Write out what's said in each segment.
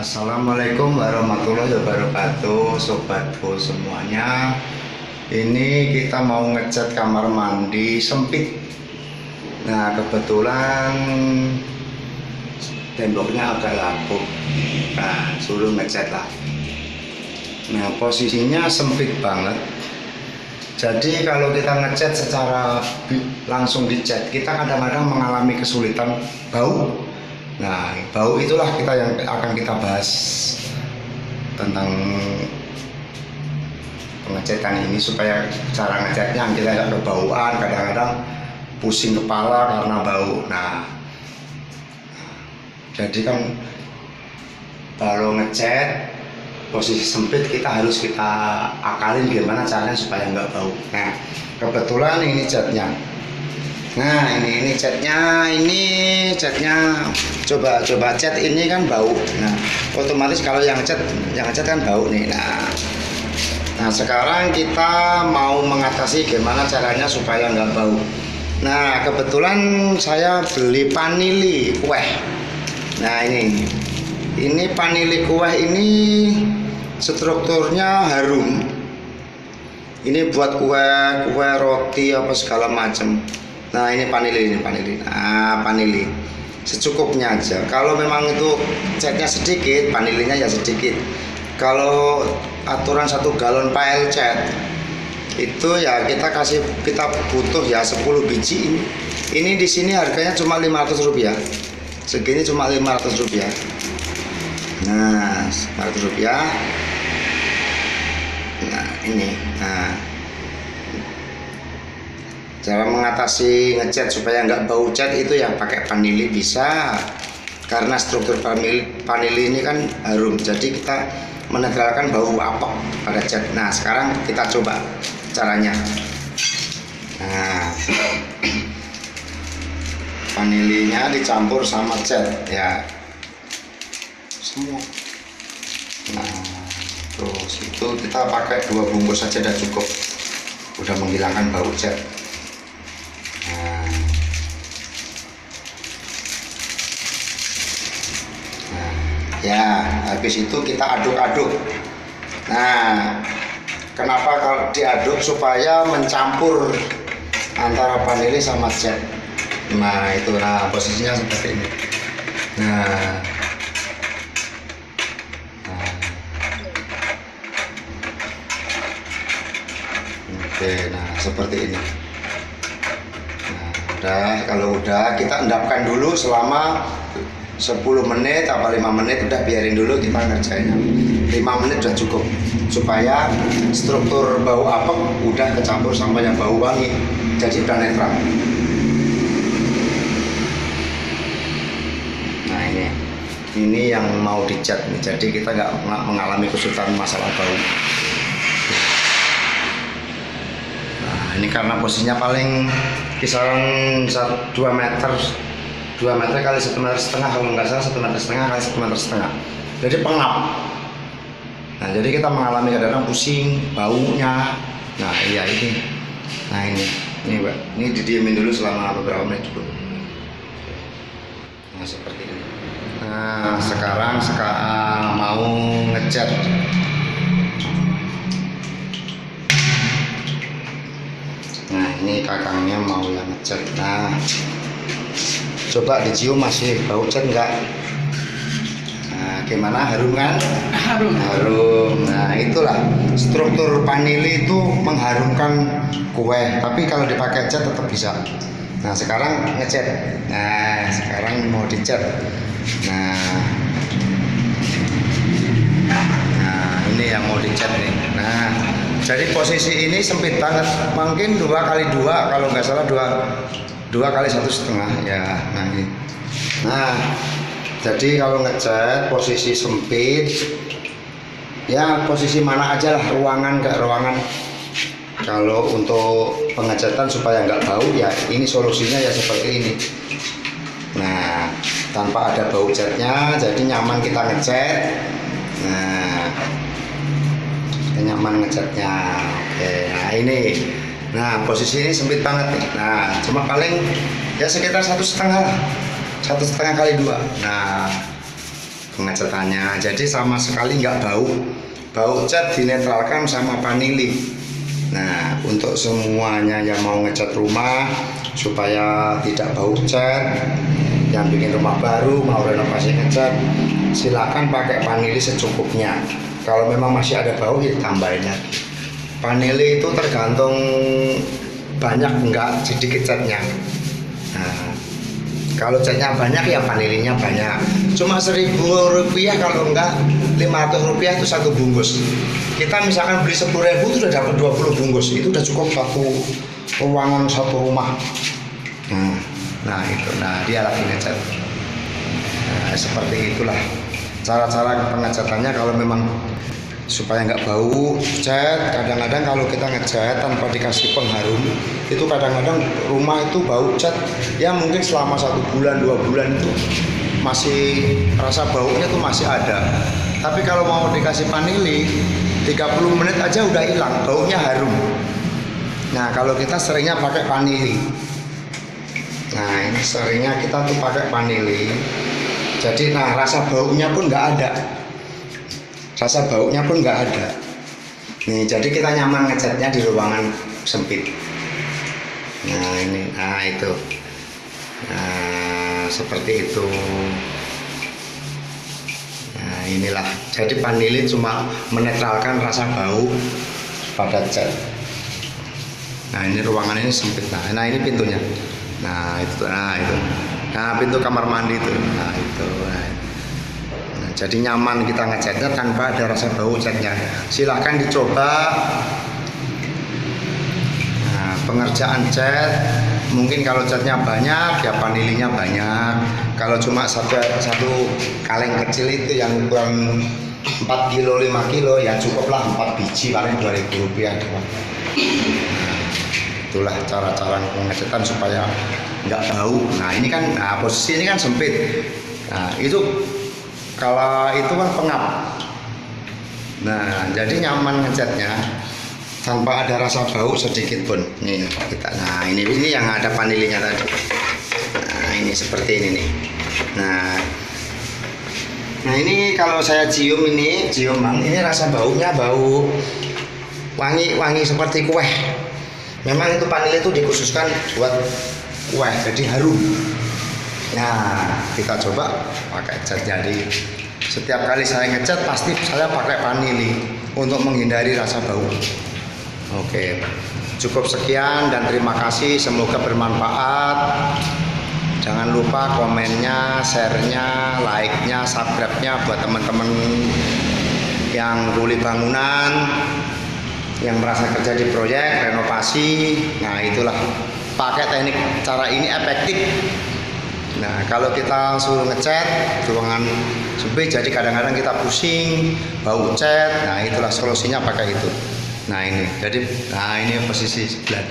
Assalamualaikum warahmatullahi wabarakatuh, sobatku semuanya. Ini kita mau ngecat kamar mandi sempit. Nah, kebetulan temboknya agak lapuk. Nah, suruh ngecat lah. Nah, posisinya sempit banget. Jadi kalau kita ngecat secara langsung dicat, kita kadang-kadang mengalami kesulitan bau. Nah, bau itulah yang akan kita bahas tentang pengecatan ini, supaya cara ngecatnya kita nggak kebauan, kadang-kadang pusing kepala karena bau. Nah, jadi kan kalau ngecat posisi sempit kita harus akalin gimana caranya supaya nggak bau. Nah, kebetulan ini catnya. Nah, ini catnya coba cat ini kan bau. Nah, otomatis kalau yang cat kan bau nih. Nah, sekarang kita mau mengatasi gimana caranya supaya nggak bau. Nah, kebetulan saya beli panili kueh. Nah, ini panili kueh ini strukturnya harum. Ini buat kue roti apa segala macam. Nah, ini panili. Nah, panili secukupnya aja. Kalau memang itu catnya sedikit, panilinya ya sedikit. Kalau aturan 1 galon PL cat itu ya kita butuh ya 10 biji. Ini di sini harganya cuma Rp500. Segini cuma Rp500. Nah, Rp500. Nah, ini. Nah, cara mengatasi ngecat supaya nggak bau cat itu ya pakai panili bisa, karena struktur panili ini kan harum, jadi kita menetralkan bau apek pada cat. Nah, sekarang kita coba caranya. Nah, panilinya dicampur sama cat ya semua. Nah, terus itu kita pakai 2 bungkus saja udah cukup, udah menghilangkan bau cat. Ya, habis itu kita aduk-aduk. Nah, kenapa kalau diaduk? Supaya mencampur antara panili sama cat. Nah, itu. Nah, posisinya seperti ini. Nah, oke, nah seperti ini. Nah, kalau udah kita endapkan dulu selama 10 menit atau 5 menit, udah biarin dulu kita ngerjainnya. 5 menit udah cukup, supaya struktur bau apek udah kecampur sama yang bau wangi, jadi udah netral. Nah, ini yang mau dicat nih, jadi kita nggak mengalami kesulitan masalah bau. Nah, ini karena posisinya paling kisaran 2 meter kali 1,5 meter, kalau nggak salah 1,5 meter kali 1,5 meter, jadi pengap. Nah, jadi kita mengalami kadang-kadang pusing baunya. Nah, iya ini. Nah, ini Mbak, ini didiemin dulu selama beberapa menit dulu. Nah, seperti ini. Nah, sekarang mau ngecat. Nah, ini kakangnya mau yang ngecat. Nah, coba dicium, masih bau cat enggak? Nah, gimana, harum kan? Harum. Nah, itulah struktur panili itu mengharumkan kue, tapi kalau dipakai cat tetap bisa. Nah, sekarang ngecat. Nah, sekarang mau dicat. Nah, ini yang mau dicat nih. Nah, jadi posisi ini sempit banget, mungkin 2x2, kalau nggak salah 2 kali 1,5 ya. Nah, ini. Nah, jadi kalau ngecat posisi sempit ya, posisi mana aja lah, ruangan ke ruangan. Kalau untuk pengecatan supaya nggak bau ya, ini solusinya ya seperti ini. Nah, tanpa ada bau catnya, jadi nyaman kita ngecat. Nah, nyaman ngecatnya. Oke, nah ini. Nah, posisi ini sempit banget nih. Nah, cuma paling ya sekitar 1,5 lah, 1,5 kali 2. Nah, pengecatannya. Jadi sama sekali nggak bau. Bau cat dinetralkan sama vanili. Nah, untuk semuanya yang mau ngecat rumah supaya tidak bau cat, yang bikin rumah baru mau renovasi ngecat, silakan pakai vanili secukupnya. Kalau memang masih ada bau, ya tambahin lagi. Vanili itu tergantung banyak enggak sedikit catnya. Nah, kalau catnya banyak ya vanilinya banyak. Cuma Rp1.000 kalau enggak Rp500 itu satu bungkus. Kita misalkan beli Rp10.000 itu sudah dapat 20 bungkus. Itu udah cukup satu ruangan, satu rumah. Nah itu, nah dia lagi ngecat. Nah, seperti itulah cara-cara pengecatannya. Kalau memang supaya nggak bau cat, kadang-kadang kalau kita ngecat tanpa dikasih pengharum, itu kadang-kadang rumah itu bau cat ya mungkin selama 1 bulan 2 bulan itu masih rasa baunya tuh masih ada. Tapi kalau mau dikasih vanili 30 menit aja udah hilang, baunya harum. Nah kalau kita seringnya pakai vanili. Nah ini seringnya kita tuh pakai vanili. Jadi nah rasa baunya pun nggak ada. Rasa baunya pun nggak ada. Nih jadi kita nyaman ngecatnya di ruangan sempit. Nah ini, nah itu. Nah seperti itu. Nah inilah. Jadi vanili cuma menetralkan rasa bau pada cat. Nah ini ruangan ini sempit. Nah ini pintunya. Nah itu, nah itu. Nah pintu kamar mandi itu. Nah itu. Nah, jadi nyaman kita ngecatnya tanpa ada rasa bau catnya. Silahkan dicoba. Nah, pengerjaan cat mungkin kalau catnya banyak ya vanilinya banyak. Kalau cuma satu kaleng kecil itu yang ukuran 4 kilo 5 kilo ya cukuplah 4 biji paling Rp2.000 doang. Itulah cara-cara pengecatan supaya nggak bau. Nah ini kan, nah posisi ini kan sempit. Nah itu kalau itu kan pengap. Nah jadi nyaman ngecatnya tanpa ada rasa bau sedikit pun. Nih kita, nah ini yang ada vanilinya tadi. Nah ini seperti ini nih. Nah ini kalau saya cium ini rasa baunya bau wangi seperti kue. Memang itu vanili itu dikhususkan buat kue, jadi harum. Nah kita coba pakai cat. Jadi setiap kali saya ngecat pasti saya pakai vanili untuk menghindari rasa bau. Oke, cukup sekian dan terima kasih, semoga bermanfaat. Jangan lupa komennya, share-nya, like-nya, subscribe-nya buat teman-teman yang kuli bangunan, yang merasa kerja di proyek renovasi. Nah itulah, pakai teknik cara ini efektif. Nah kalau kita suruh ngecat ruangan sempit, jadi kadang-kadang kita pusing bau cat. Nah itulah solusinya pakai itu. Nah ini, jadi nah ini posisi sebelah.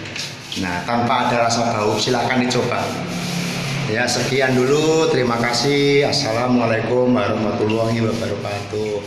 Nah tanpa ada rasa bau, silahkan dicoba. Ya sekian dulu, terima kasih. Assalamualaikum warahmatullahi wabarakatuh.